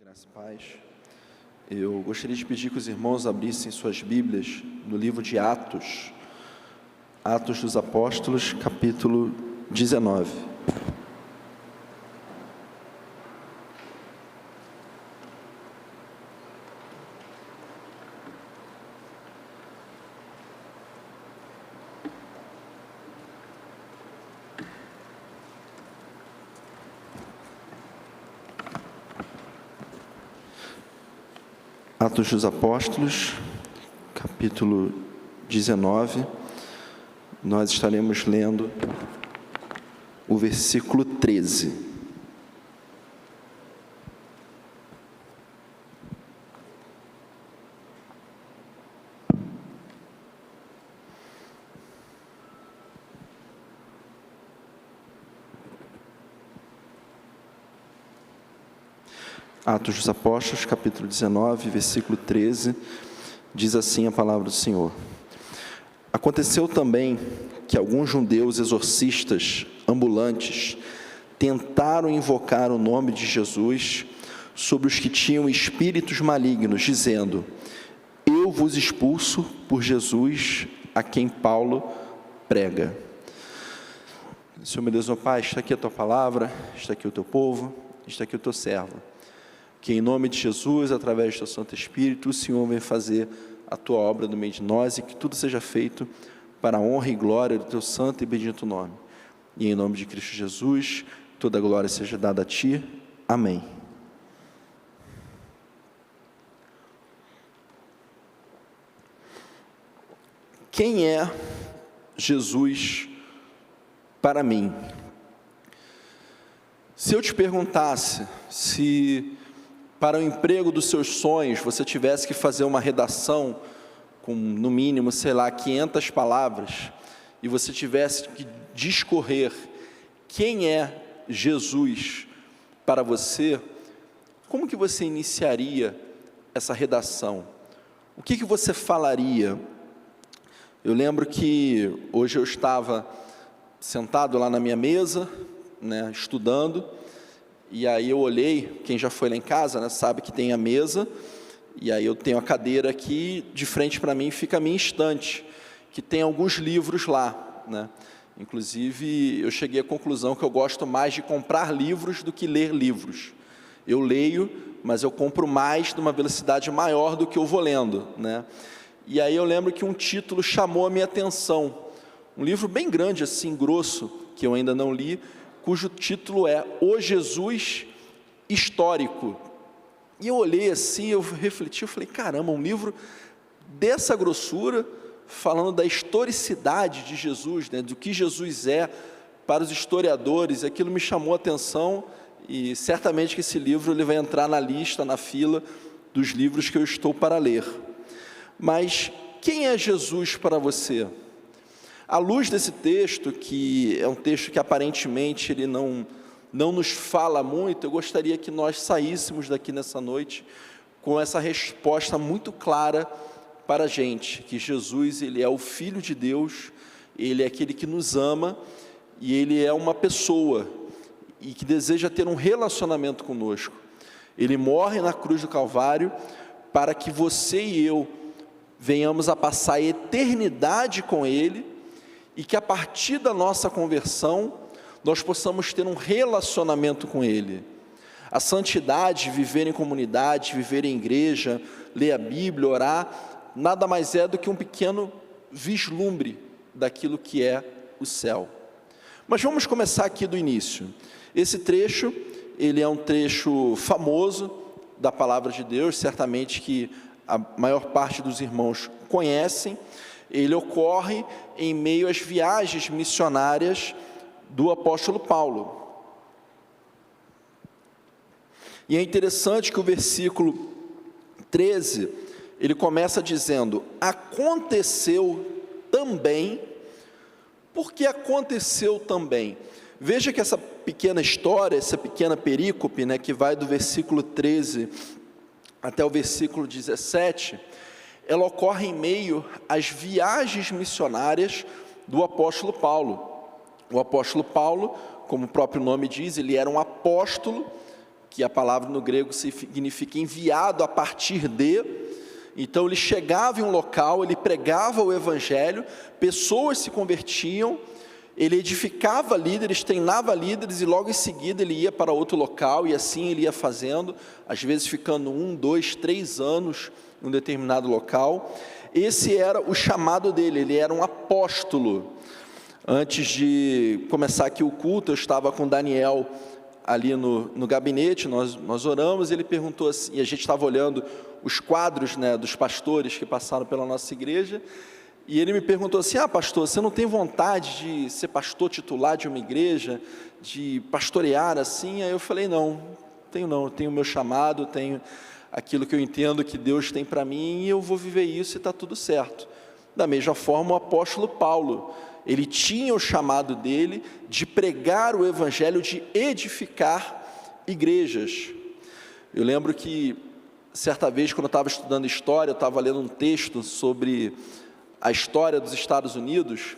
Graça e paz. Eu gostaria de pedir que os irmãos abrissem suas Bíblias no livro de Atos, Atos dos Apóstolos, capítulo 19. Atos dos Apóstolos, capítulo 19, nós estaremos lendo o versículo 13. Atos dos Apóstolos, capítulo 19, versículo 13, diz assim a palavra do Senhor. Aconteceu também que alguns judeus exorcistas ambulantes tentaram invocar o nome de Jesus sobre os que tinham espíritos malignos, dizendo: eu vos expulso por Jesus, a quem Paulo prega. Senhor meu Deus, meu Pai, está aqui a Tua palavra, está aqui o Teu povo, está aqui o Teu servo. Que em nome de Jesus, através do Teu Santo Espírito, o Senhor venha fazer a Tua obra no meio de nós e que tudo seja feito para a honra e glória do Teu santo e bendito nome. E em nome de Cristo Jesus, toda a glória seja dada a Ti. Amém. Quem é Jesus para mim? Se eu te perguntasse se para o emprego dos seus sonhos você tivesse que fazer uma redação com no mínimo, 500 palavras, e você tivesse que discorrer quem é Jesus para você, como que você iniciaria essa redação? O que você falaria? Eu lembro que hoje eu estava sentado lá na minha mesa, estudando, e aí eu olhei, quem já foi lá em casa, sabe que tem a mesa, e aí eu tenho a cadeira aqui, de frente para mim fica a minha estante, que tem alguns livros lá, Inclusive, eu cheguei à conclusão que eu gosto mais de comprar livros do que ler livros. Eu leio, mas eu compro mais numa velocidade maior do que eu vou lendo, E aí eu lembro que um título chamou a minha atenção, um livro bem grande assim, grosso, que eu ainda não li, cujo título é O Jesus Histórico. E eu olhei assim, eu refleti, eu falei, caramba, um livro dessa grossura, falando da historicidade de Jesus, do que Jesus é para os historiadores, aquilo me chamou a atenção, e certamente que esse livro ele vai entrar na lista, na fila dos livros que eu estou para ler. Mas quem é Jesus para você? À luz desse texto, que é um texto que aparentemente ele não nos fala muito, eu gostaria que nós saíssemos daqui nessa noite com essa resposta muito clara para a gente, que Jesus ele é o Filho de Deus, ele é aquele que nos ama, e ele é uma pessoa, e que deseja ter um relacionamento conosco. Ele morre na cruz do Calvário, para que você e eu venhamos a passar a eternidade com Ele, e que a partir da nossa conversão, nós possamos ter um relacionamento com Ele. A santidade, viver em comunidade, viver em igreja, ler a Bíblia, orar, nada mais é do que um pequeno vislumbre daquilo que é o céu. Mas vamos começar aqui do início. Esse trecho, ele é um trecho famoso da palavra de Deus, certamente que a maior parte dos irmãos conhecem. Ele ocorre em meio às viagens missionárias do apóstolo Paulo. E é interessante que o versículo 13, ele começa dizendo, aconteceu também. Por que aconteceu também? Veja que essa pequena história, essa pequena perícope, que vai do versículo 13 até o versículo 17, ela ocorre em meio às viagens missionárias do apóstolo Paulo. O apóstolo Paulo, como o próprio nome diz, ele era um apóstolo que a palavra no grego significa enviado a partir de. Então ele chegava em um local, ele pregava o evangelho, pessoas se convertiam, ele edificava líderes, treinava líderes, e logo em seguida ele ia para outro local, e assim ele ia fazendo, às vezes ficando 1, 2, 3 anos em um determinado local. Esse era o chamado dele, ele era um apóstolo. Antes de começar aqui o culto, eu estava com Daniel ali no gabinete, nós oramos, e ele perguntou assim, e a gente estava olhando os quadros, né, dos pastores que passaram pela nossa igreja, e ele me perguntou assim: pastor, você não tem vontade de ser pastor titular de uma igreja, de pastorear assim? Aí eu falei: não, eu tenho o meu chamado, tenho aquilo que eu entendo que Deus tem para mim, e eu vou viver isso e está tudo certo. Da mesma forma, o apóstolo Paulo, ele tinha o chamado dele de pregar o evangelho, de edificar igrejas. Eu lembro que, certa vez, quando eu estava estudando história, eu estava lendo um texto sobre a história dos Estados Unidos,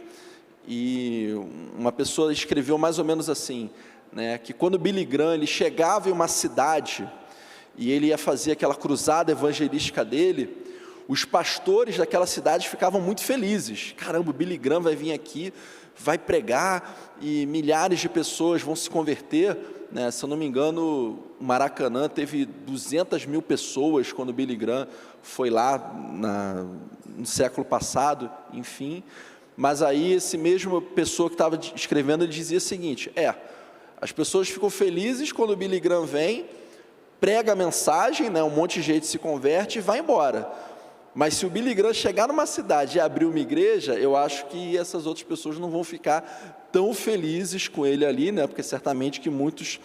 e uma pessoa escreveu mais ou menos assim, né, que quando Billy Graham ele chegava em uma cidade, e ele ia fazer aquela cruzada evangelística dele, os pastores daquela cidade ficavam muito felizes. Caramba, o Billy Graham vai vir aqui, vai pregar, e milhares de pessoas vão se converter, né? Se eu não me engano, o Maracanã teve 200 mil pessoas quando o Billy Graham foi lá no século passado, enfim. Mas aí esse mesmo pessoa que estava escrevendo, ele dizia o seguinte: as pessoas ficam felizes quando o Billy Graham vem, prega a mensagem, né, um monte de gente se converte e vai embora. Mas se o Billy Graham chegar numa cidade e abrir uma igreja, eu acho que essas outras pessoas não vão ficar tão felizes com ele ali, né, porque certamente que muitos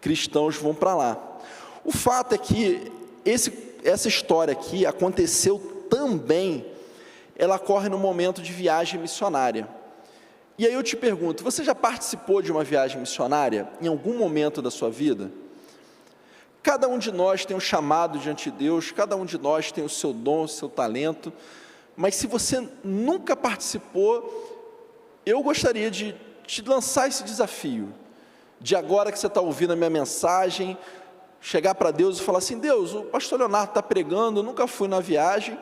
cristãos vão para lá. O fato é que essa história aqui aconteceu também, ela ocorre no momento de viagem missionária. E aí eu te pergunto, você já participou de uma viagem missionária em algum momento da sua vida? Cada um de nós tem um chamado diante de Deus, cada um de nós tem o seu dom, o seu talento, mas se você nunca participou, eu gostaria de te lançar esse desafio, de agora que você está ouvindo a minha mensagem, chegar para Deus e falar assim: Deus, o pastor Leonardo está pregando, eu nunca fui na viagem,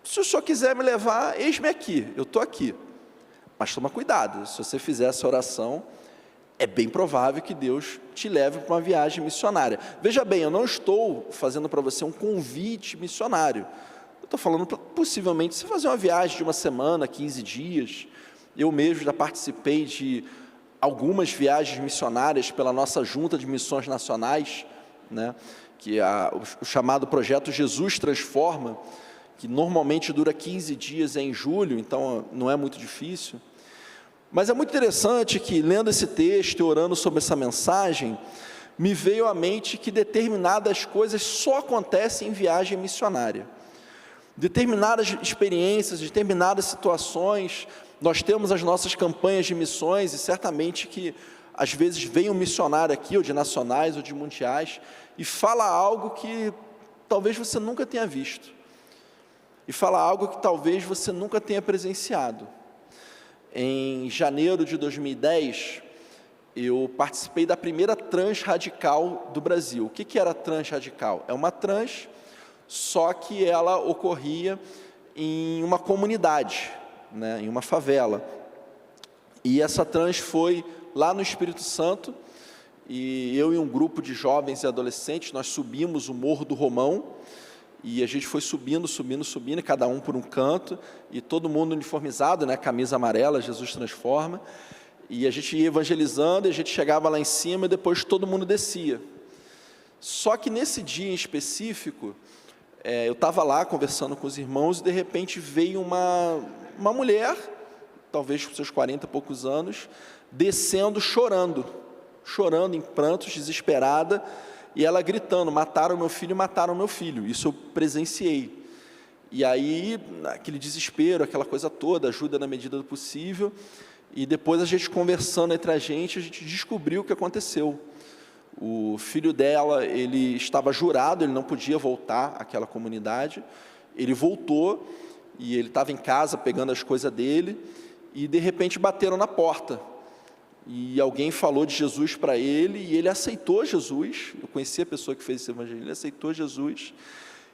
se o senhor quiser me levar, eis-me aqui, eu estou aqui. Mas toma cuidado, se você fizer essa oração, é bem provável que Deus te leve para uma viagem missionária. Veja bem, eu não estou fazendo para você um convite missionário. Eu estou falando para, possivelmente, você fazer uma viagem de uma semana, 15 dias. Eu mesmo já participei de algumas viagens missionárias pela nossa Junta de Missões Nacionais, né, que é o chamado Projeto Jesus Transforma, que normalmente dura 15 dias, em julho, então não é muito difícil. Mas é muito interessante que, lendo esse texto e orando sobre essa mensagem, me veio à mente que determinadas coisas só acontecem em viagem missionária. Determinadas experiências, determinadas situações, nós temos as nossas campanhas de missões, e certamente que, às vezes, vem um missionário aqui, ou de nacionais, ou de mundiais, e fala algo que talvez você nunca tenha visto, e fala algo que talvez você nunca tenha presenciado. Em janeiro de 2010, eu participei da primeira Transradical do Brasil. O que era a Transradical? É uma trans, só que ela ocorria em uma comunidade, né, em uma favela. E essa trans foi lá no Espírito Santo, e eu e um grupo de jovens e adolescentes, nós subimos o Morro do Romão, e a gente foi subindo, e cada um por um canto, e todo mundo uniformizado, né, camisa amarela, Jesus Transforma, e a gente ia evangelizando, e a gente chegava lá em cima, e depois todo mundo descia. Só que nesse dia em específico, eu estava lá conversando com os irmãos, e de repente veio uma mulher, talvez com seus 40 e poucos anos, descendo, chorando em prantos, desesperada, e ela gritando: mataram meu filho. Isso eu presenciei. E aí, aquele desespero, aquela coisa toda, ajuda na medida do possível, e depois a gente conversando entre a gente descobriu o que aconteceu. O filho dela, ele estava jurado, ele não podia voltar àquela comunidade, ele voltou, e ele estava em casa pegando as coisas dele, e de repente bateram na porta. e alguém falou de Jesus para ele, e ele aceitou Jesus. Eu conheci a pessoa que fez esse evangelho, ele aceitou Jesus,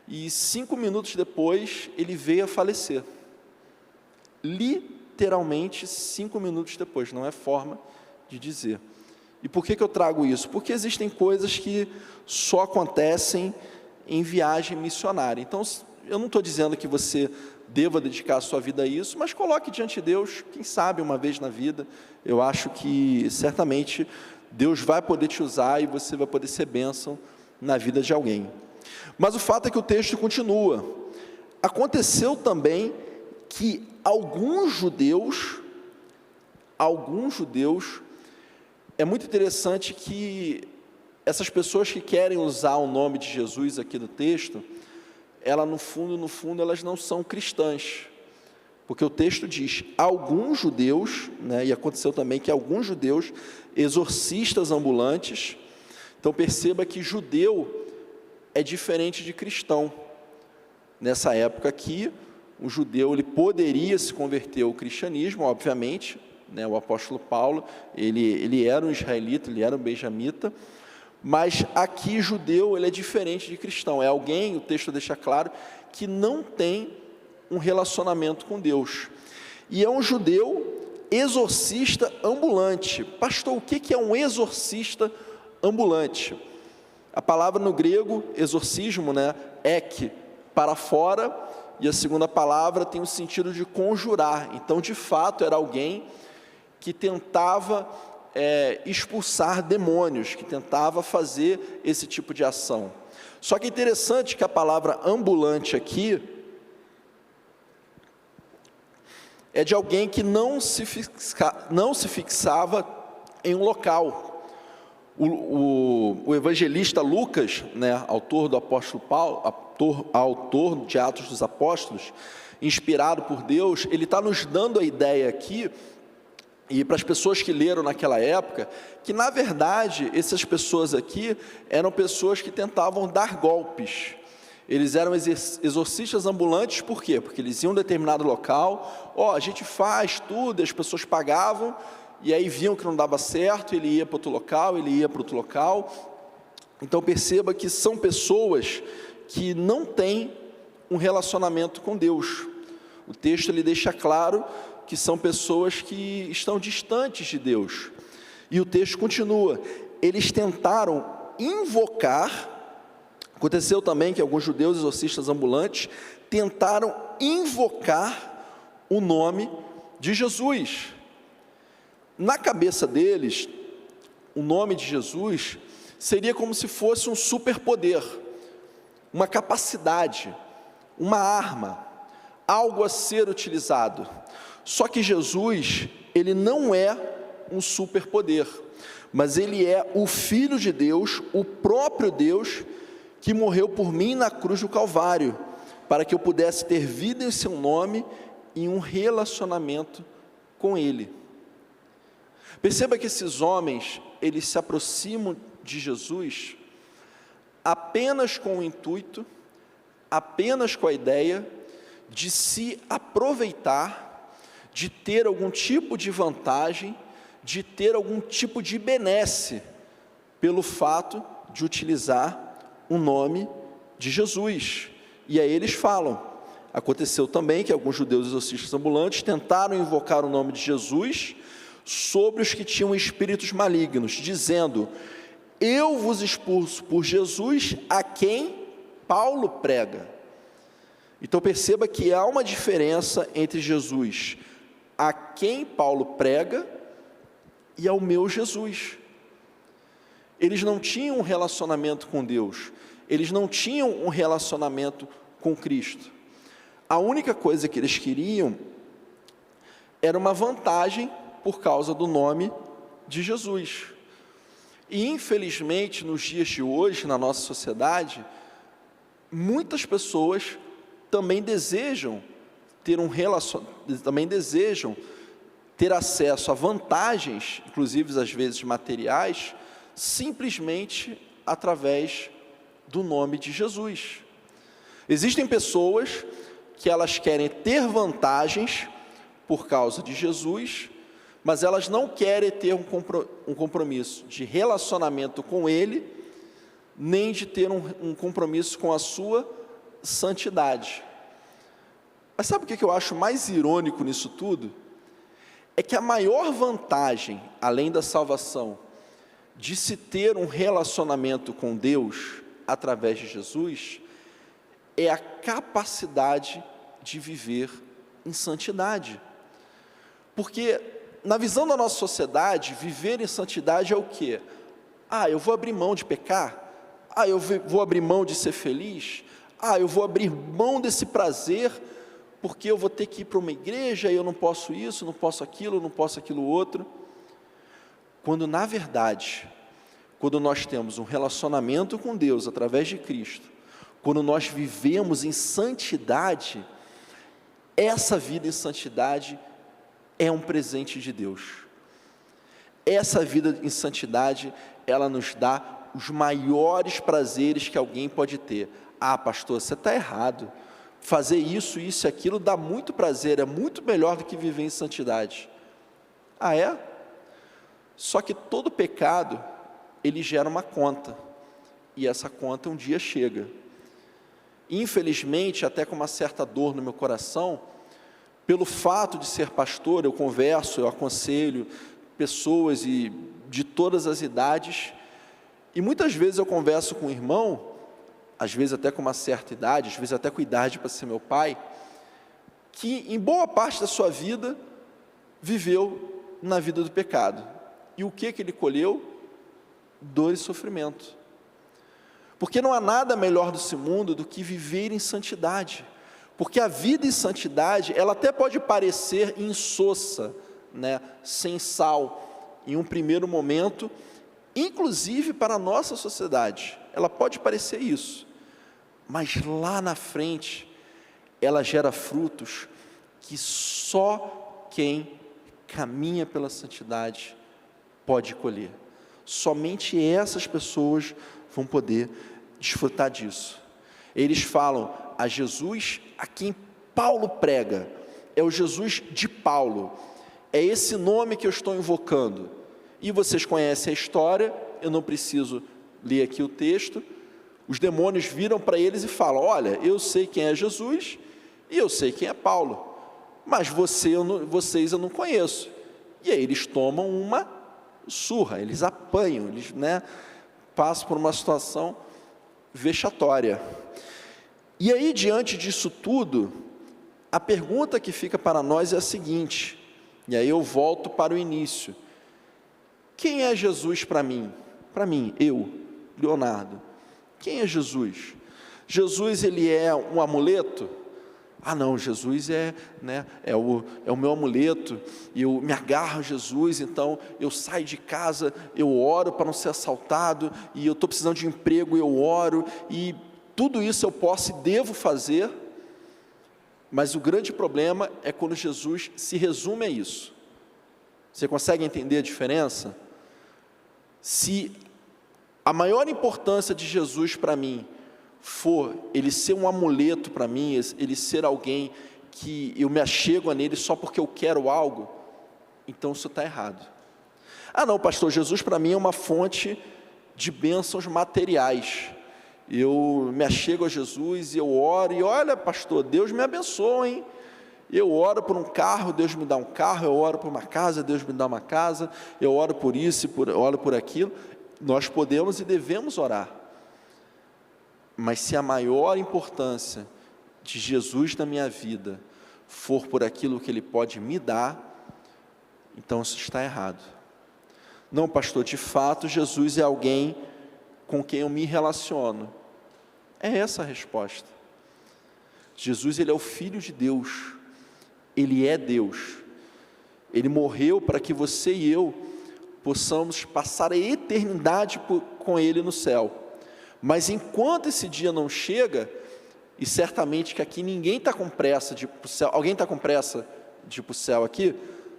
e 5 minutos depois, ele veio a falecer. Literalmente 5 minutos depois, não é forma de dizer. E por que eu trago isso? Porque existem coisas que só acontecem em viagem missionária. Então, eu não estou dizendo que você deva dedicar a sua vida a isso, mas coloque diante de Deus, quem sabe uma vez na vida. Eu acho que certamente Deus vai poder te usar e você vai poder ser bênção na vida de alguém. Mas o fato é que o texto continua. Aconteceu também que alguns judeus, é muito interessante que essas pessoas que querem usar o nome de Jesus aqui no texto, no fundo, elas não são cristãs, porque o texto diz, alguns judeus, né, e aconteceu também que alguns judeus, exorcistas ambulantes. Então perceba que judeu é diferente de cristão. Nessa época aqui, o judeu ele poderia se converter ao cristianismo, obviamente, né, o apóstolo Paulo, ele era um israelita, ele era um benjamita, mas aqui judeu ele é diferente de cristão, é alguém, o texto deixa claro, que não tem um relacionamento com Deus, e é um judeu exorcista ambulante. Pastor, o que é um exorcista ambulante? A palavra no grego, exorcismo, né, ek, para fora, e a segunda palavra tem o sentido de conjurar. Então, de fato, era alguém que tentava expulsar demônios, que tentava fazer esse tipo de ação. Só que é interessante que a palavra ambulante aqui é de alguém que não se fixava em um local. O evangelista Lucas, né, autor do apóstolo Paulo, autor de Atos dos Apóstolos, inspirado por Deus, ele está nos dando a ideia aqui, e para as pessoas que leram naquela época, que na verdade, essas pessoas aqui, eram pessoas que tentavam dar golpes. Eles eram exorcistas ambulantes, por quê? Porque eles iam a um determinado local, a gente faz tudo, as pessoas pagavam, e aí viam que não dava certo, ele ia para outro local, Então perceba que são pessoas que não têm um relacionamento com Deus. O texto ele deixa claro que são pessoas que estão distantes de Deus. E o texto continua, eles tentaram invocar, aconteceu também que alguns judeus exorcistas ambulantes tentaram invocar o nome de Jesus. Na cabeça deles, o nome de Jesus seria como se fosse um superpoder, uma capacidade, uma arma, algo a ser utilizado. Só que Jesus, ele não é um superpoder, mas ele é o Filho de Deus, o próprio Deus, que morreu por mim na cruz do Calvário, para que eu pudesse ter vida em seu nome e um relacionamento com ele. Perceba que esses homens, eles se aproximam de Jesus apenas com o intuito, apenas com a ideia de se aproveitar, de ter algum tipo de vantagem, de ter algum tipo de benesse, pelo fato de utilizar o nome de Jesus. E aí eles falam, aconteceu também que alguns judeus exorcistas ambulantes tentaram invocar o nome de Jesus sobre os que tinham espíritos malignos, dizendo, eu vos expulso por Jesus a quem Paulo prega. Então perceba que há uma diferença entre Jesus, a quem Paulo prega, e ao meu Jesus. Eles não tinham um relacionamento com Deus, eles não tinham um relacionamento com Cristo. A única coisa que eles queriam era uma vantagem por causa do nome de Jesus. E infelizmente, nos dias de hoje, na nossa sociedade, muitas pessoas também desejam ter acesso a vantagens, inclusive às vezes materiais, simplesmente através do nome de Jesus. Existem pessoas que elas querem ter vantagens por causa de Jesus, mas elas não querem ter um compromisso de relacionamento com Ele, nem de ter um compromisso com a sua santidade. Mas sabe o que eu acho mais irônico nisso tudo? É que a maior vantagem, além da salvação, de se ter um relacionamento com Deus através de Jesus, é a capacidade de viver em santidade. Porque, na visão da nossa sociedade, viver em santidade é o quê? Eu vou abrir mão de pecar? Eu vou abrir mão de ser feliz? Eu vou abrir mão desse prazer, porque eu vou ter que ir para uma igreja, e eu não posso isso, não posso aquilo outro. Quando, na verdade, quando nós temos um relacionamento com Deus através de Cristo, quando nós vivemos em santidade, essa vida em santidade é um presente de Deus. Essa vida em santidade, ela nos dá os maiores prazeres que alguém pode ter. Pastor, você está errado. Fazer isso e aquilo dá muito prazer, é muito melhor do que viver em santidade. É? Só que todo pecado, ele gera uma conta, e essa conta um dia chega. Infelizmente, até com uma certa dor no meu coração, pelo fato de ser pastor, eu converso, eu aconselho pessoas de todas as idades, e muitas vezes eu converso com um irmão, às vezes até com uma certa idade, às vezes até com idade para ser meu pai, que em boa parte da sua vida, viveu na vida do pecado. E o que ele colheu? Dor e sofrimento. Porque não há nada melhor desse mundo do que viver em santidade. Porque a vida em santidade, ela até pode parecer insossa, sem sal, em um primeiro momento, inclusive para a nossa sociedade. Ela pode parecer isso, mas lá na frente, ela gera frutos que só quem caminha pela santidade pode colher. Somente essas pessoas vão poder desfrutar disso. Eles falam a Jesus a quem Paulo prega, é o Jesus de Paulo, é esse nome que eu estou invocando. E vocês conhecem a história, eu não preciso ler aqui o texto. Os demônios viram para eles e falam: olha, eu sei quem é Jesus e eu sei quem é Paulo, mas vocês eu não conheço. E aí eles tomam uma surra, eles apanham, eles passam por uma situação vexatória. E aí, diante disso tudo, a pergunta que fica para nós é a seguinte, e aí eu volto para o início: quem é Jesus para mim? Para mim, eu, Leonardo, quem é Jesus? Jesus, ele é um amuleto? Não, Jesus é o meu amuleto, e eu me agarro a Jesus, então eu saio de casa, eu oro para não ser assaltado, e eu estou precisando de emprego, eu oro, e tudo isso eu posso e devo fazer. Mas o grande problema é quando Jesus se resume a isso. Você consegue entender a diferença? Se a maior importância de Jesus para mim for ele ser um amuleto para mim, ele ser alguém que eu me achego a nele só porque eu quero algo, então isso está errado. Não, pastor, Jesus para mim é uma fonte de bênçãos materiais. Eu me achego a Jesus e eu oro, e olha, pastor, Deus me abençoa, hein? Eu oro por um carro, Deus me dá um carro, eu oro por uma casa, Deus me dá uma casa, eu oro por isso, oro por aquilo. Nós podemos e devemos orar, mas se a maior importância de Jesus na minha vida for por aquilo que Ele pode me dar, então isso está errado. Não, pastor, de fato Jesus é alguém com quem eu me relaciono. É essa a resposta. Jesus, Ele é o Filho de Deus, Ele é Deus, Ele morreu para que você e eu possamos passar a eternidade com Ele no céu. Mas enquanto esse dia não chega, e certamente que aqui ninguém está com pressa de ir para o céu. Alguém está com pressa de ir para o céu aqui?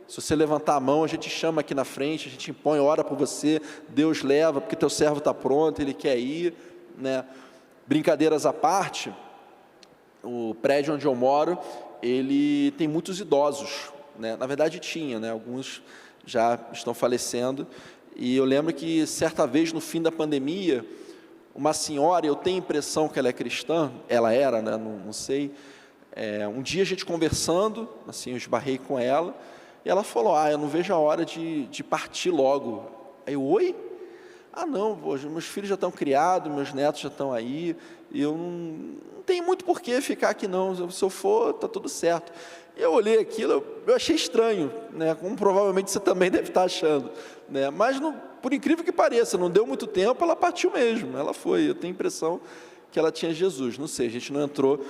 Se você levantar a mão, a gente chama aqui na frente, a gente impõe, ora por você, Deus leva, porque teu servo está pronto, ele quer ir, Brincadeiras à parte, o prédio onde eu moro, ele tem muitos idosos, Na verdade tinha, alguns já estão falecendo. E eu lembro que certa vez, no fim da pandemia, uma senhora, eu tenho a impressão que ela é cristã, ela era, né? Não sei. Um dia a gente conversando, assim, eu esbarrei com ela, e ela falou: eu não vejo a hora de partir logo. Aí eu: oi? Não, hoje meus filhos já estão criados, meus netos já estão aí, e eu não tenho muito por que ficar aqui não, se eu for, está tudo certo. E eu olhei aquilo, eu achei estranho, né? Como provavelmente você também deve estar achando, né? Mas, por incrível que pareça, não deu muito tempo, ela partiu mesmo, ela foi. Eu tenho a impressão que ela tinha Jesus, não sei, a gente não entrou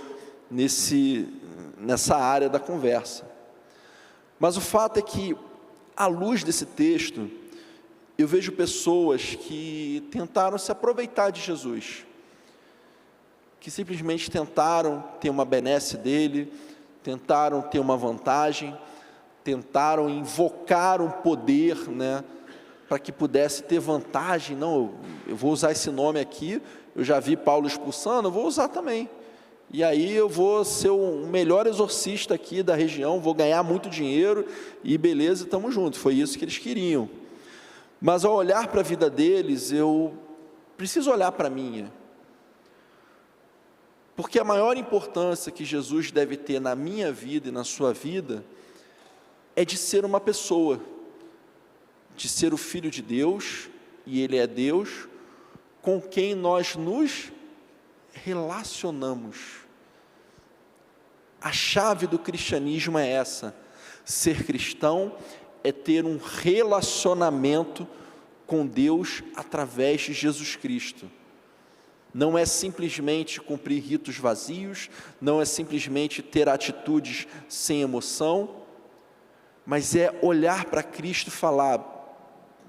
nessa área da conversa. Mas o fato é que, à luz desse texto, eu vejo pessoas que tentaram se aproveitar de Jesus, que simplesmente tentaram ter uma benesse dele, tentaram ter uma vantagem, tentaram invocar um poder, né, para que pudesse ter vantagem. Não, eu vou usar esse nome aqui, eu já vi Paulo expulsando, eu vou usar também. E aí eu vou ser o melhor exorcista aqui da região, vou ganhar muito dinheiro, e beleza, estamos juntos. Foi isso que eles queriam. Mas ao olhar para a vida deles, eu preciso olhar para a minha. Porque a maior importância que Jesus deve ter na minha vida e na sua vida é de ser uma pessoa, de ser o Filho de Deus, e Ele é Deus, com quem nós nos relacionamos. A chave do cristianismo é essa: ser cristão é ter um relacionamento com Deus através de Jesus Cristo. Não é simplesmente cumprir ritos vazios, não é simplesmente ter atitudes sem emoção, mas é olhar para Cristo e falar: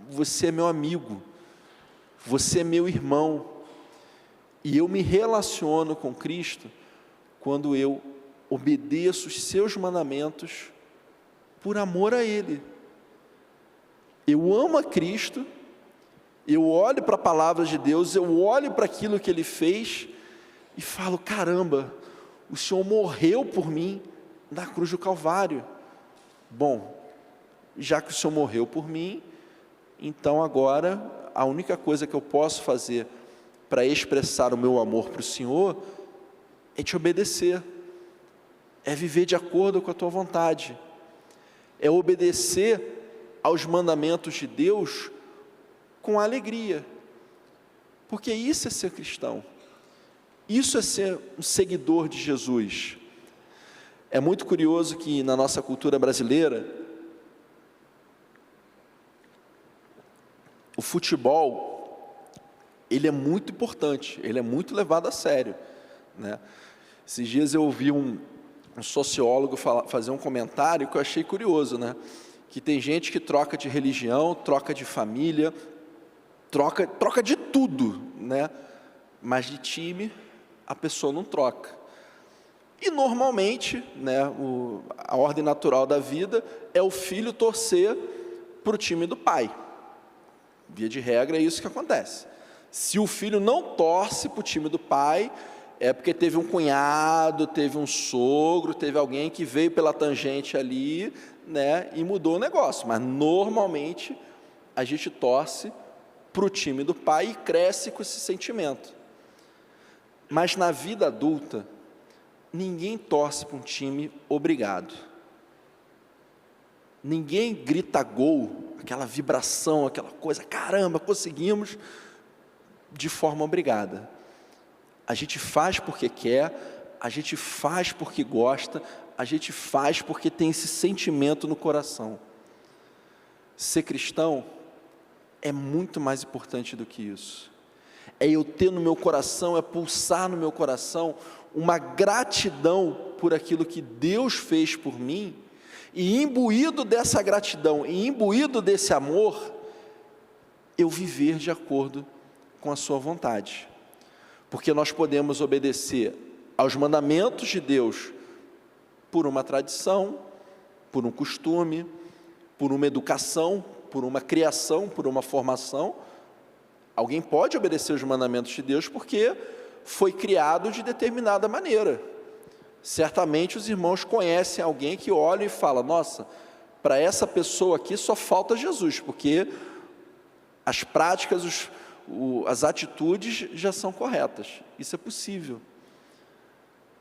você é meu amigo, você é meu irmão, e eu me relaciono com Cristo quando eu obedeço os seus mandamentos por amor a Ele. Eu amo a Cristo, eu olho para a palavra de Deus, eu olho para aquilo que Ele fez e falo: caramba, o Senhor morreu por mim na cruz do Calvário. Bom, já que o Senhor morreu por mim, então agora a única coisa que eu posso fazer para expressar o meu amor para o Senhor é te obedecer, é viver de acordo com a tua vontade, é obedecer aos mandamentos de Deus com alegria, porque isso é ser cristão, isso é ser um seguidor de Jesus. É muito curioso que na nossa cultura brasileira, o futebol, ele é muito importante, ele é muito levado a sério, né? Esses dias eu ouvi um sociólogo fazer um comentário que eu achei curioso, né? Que tem gente que troca de religião, troca de família, troca de tudo, né? Mas de time a pessoa não troca. E normalmente, né, a ordem natural da vida é o filho torcer para o time do pai. Via de regra é isso que acontece. Se o filho não torce para o time do pai, é porque teve um cunhado, teve um sogro, teve alguém que veio pela tangente ali, né, e mudou o negócio. Mas normalmente a gente torce para o time do pai e cresce com esse sentimento. Mas na vida adulta, ninguém torce para um time obrigado. Ninguém grita gol, aquela vibração, aquela coisa, caramba, conseguimos, de forma obrigada. A gente faz porque quer, a gente faz porque gosta, a gente faz porque tem esse sentimento no coração. Ser cristão é muito mais importante do que isso. É eu ter no meu coração, é pulsar no meu coração uma gratidão por aquilo que Deus fez por mim, e imbuído dessa gratidão, e imbuído desse amor, eu viver de acordo com a sua vontade. Porque nós podemos obedecer aos mandamentos de Deus por uma tradição, por um costume, por uma educação, por uma criação, por uma formação. Alguém pode obedecer os mandamentos de Deus porque foi criado de determinada maneira. Certamente os irmãos conhecem alguém que olha e fala: nossa, Para essa pessoa aqui só falta Jesus, porque as práticas, as atitudes já são corretas, isso é possível.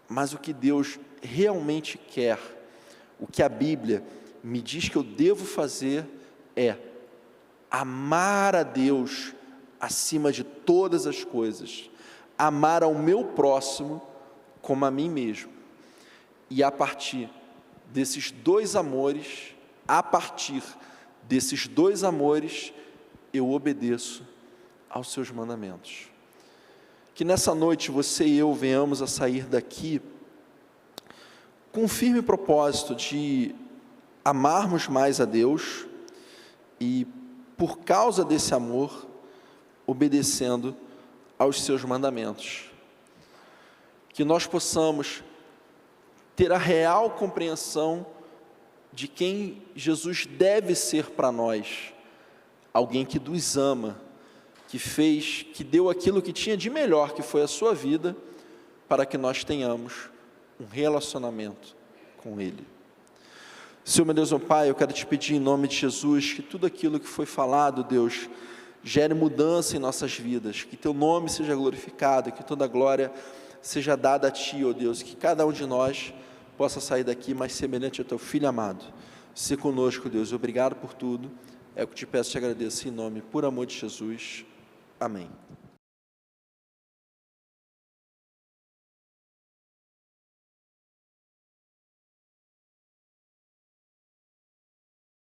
Mas o que Deus realmente quer, o que a Bíblia me diz que eu devo fazer é amar a Deus acima de todas as coisas, amar ao meu próximo como a mim mesmo. E a partir desses dois amores, eu obedeço aos seus mandamentos. Que nessa noite você e eu venhamos a sair daqui com um firme propósito de amarmos mais a Deus e, por causa desse amor, obedecendo aos seus mandamentos. Que nós possamos ter a real compreensão de quem Jesus deve ser para nós, alguém que nos ama, que deu aquilo que tinha de melhor, que foi a sua vida, para que nós tenhamos um relacionamento com Ele. Senhor, meu Deus, meu Pai, eu quero te pedir em nome de Jesus, que tudo aquilo que foi falado, Deus, gere mudança em nossas vidas, que Teu nome seja glorificado, que toda a glória seja dada a Ti, ó Deus, que cada um de nós possa sair daqui mais semelhante ao Teu Filho amado. Se conosco, Deus, obrigado por tudo, é o que te peço e te agradeço em nome, por amor de Jesus. Amém.